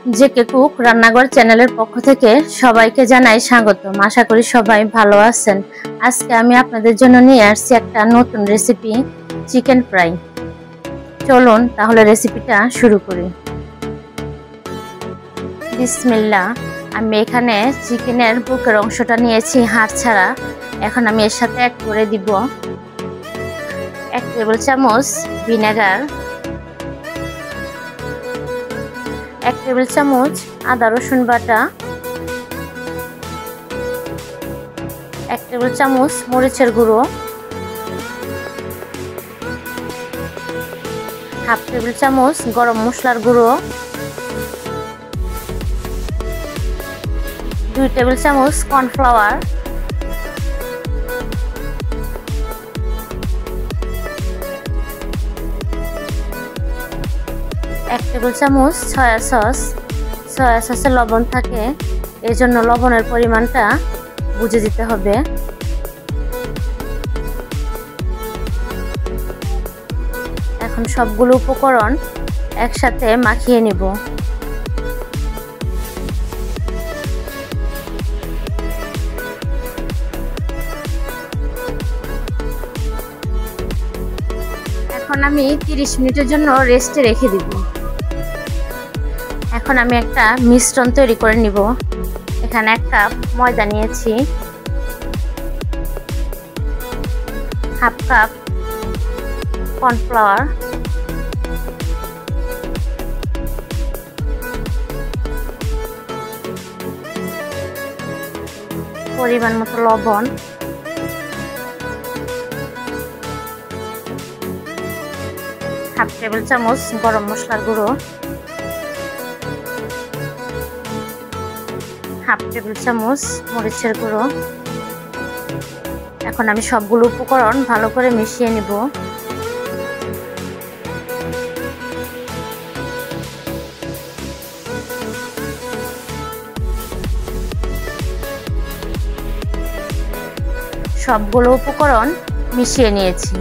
JK cook রান্নাঘর চ্যানেলের পক্ষ থেকে সবাইকে জানাই স্বাগতম। আশা করি সবাই ভালো আছেন। আজকে আমি আপনাদের জন্য নিয়ে আসছি একটা নতুন রেসিপি, চিকেন ফ্রাই। চলুন তাহলে রেসিপিটা শুরু করি। বিসমিল্লাহ। আমি এখানে চিকেনের বুকের অংশটা নিয়েছি হাড় ছাড়া। এখন আমি এর সাথে অ্যাড করে দিব 1 টেবিল চামচ ভিনেগার, 1 টেবিল চামচ আদা রসুন বাটা, 1 টেবিল চামচ মরিচের গুঁড়ো, 1/2 টেবিল চামচ গরম মশলার গুঁড়ো, 2 টেবিল চামচ কর্নফ্লাওয়ার, 1 টেবিল চামচ সয়া সস। সয়া সসে লবণ থাকে, এই জন্য লবণের পরিমাণটা বুঝে দিতে হবে। এখন সবগুলো উপকরণ একসাথে মাখিয়ে নিব। এখন আমি 30 মিনিটের জন্য রেস্টে রেখে দিব। এখন আমি একটা মিশ্রণ তৈরি করে নিব। এখানে 1 কাপ ময়দা নিয়েছি, 1/2 কাপ কর্নফ্লাওয়ার, পরিমাণ মতো লবণ, 1/2 টেবিল চামচ গরম মশলার গুঁড়ো, 1/2 টেবিল চামচ মরিচের গুঁড়ো। এখন আমি সবগুলো উপকরণ ভালো করে মিশিয়ে নিব। সবগুলো উপকরণ মিশিয়ে নিয়েছি।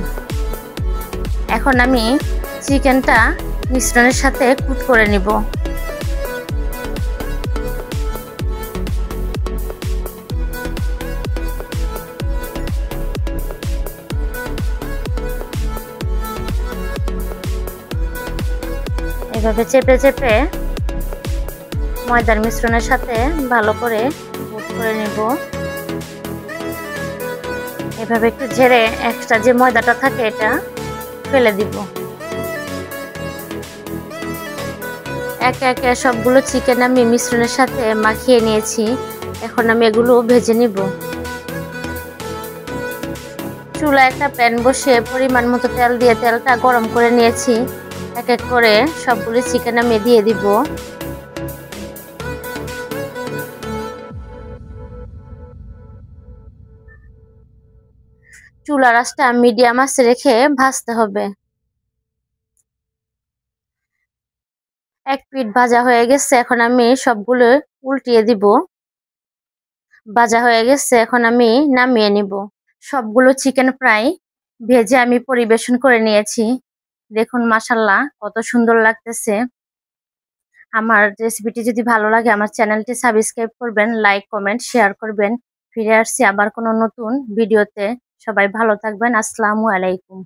এখন আমি চিকেনটা মিশ্রণের সাথে কুট করে নিব। এভাবে চেপে চেপে ময়দার মিশ্রণের সাথে ভালো করে কুট করে নিব। এভাবে একটু ঝেড়ে এক্সট্রা যে ময়দাটা থাকে এটা ফেলে দিব। একে একে সবগুলো চিকেন আমি মিশ্রণের সাথে মাখিয়ে নিয়েছি। এখন আমি এগুলো ভেজে নিব। চুলায় একটা প্যান বসিয়ে পরিমাণ মতো তেল দিয়ে তেলটা গরম করে নিয়েছি। এক এক করে সবগুলো চিকেন আমি দিয়ে দিব। চুলার আঁচটা মিডিয়াম আঁচে রেখে ভাজতে হবে। এক পিঠ ভাজা হয়ে গেছে, এখন আমি সবগুলো উল্টিয়ে দিব। ভাজা হয়ে গেছে, এখন আমি নামিয়ে নিব। সবগুলো চিকেন ফ্রাই ভেজে আমি পরিবেশন করে নিয়েছি। দেখুন মাশাআল্লাহ কত সুন্দর লাগতেছে। আমার রেসিপিটি যদি ভালো লাগে আমার চ্যানেলটি সাবস্ক্রাইব করবেন, লাইক কমেন্ট শেয়ার করবেন। ফিরে আসছি আবার কোনো নতুন ভিডিওতে। সবাই ভালো থাকবেন। আসসালামু আলাইকুম।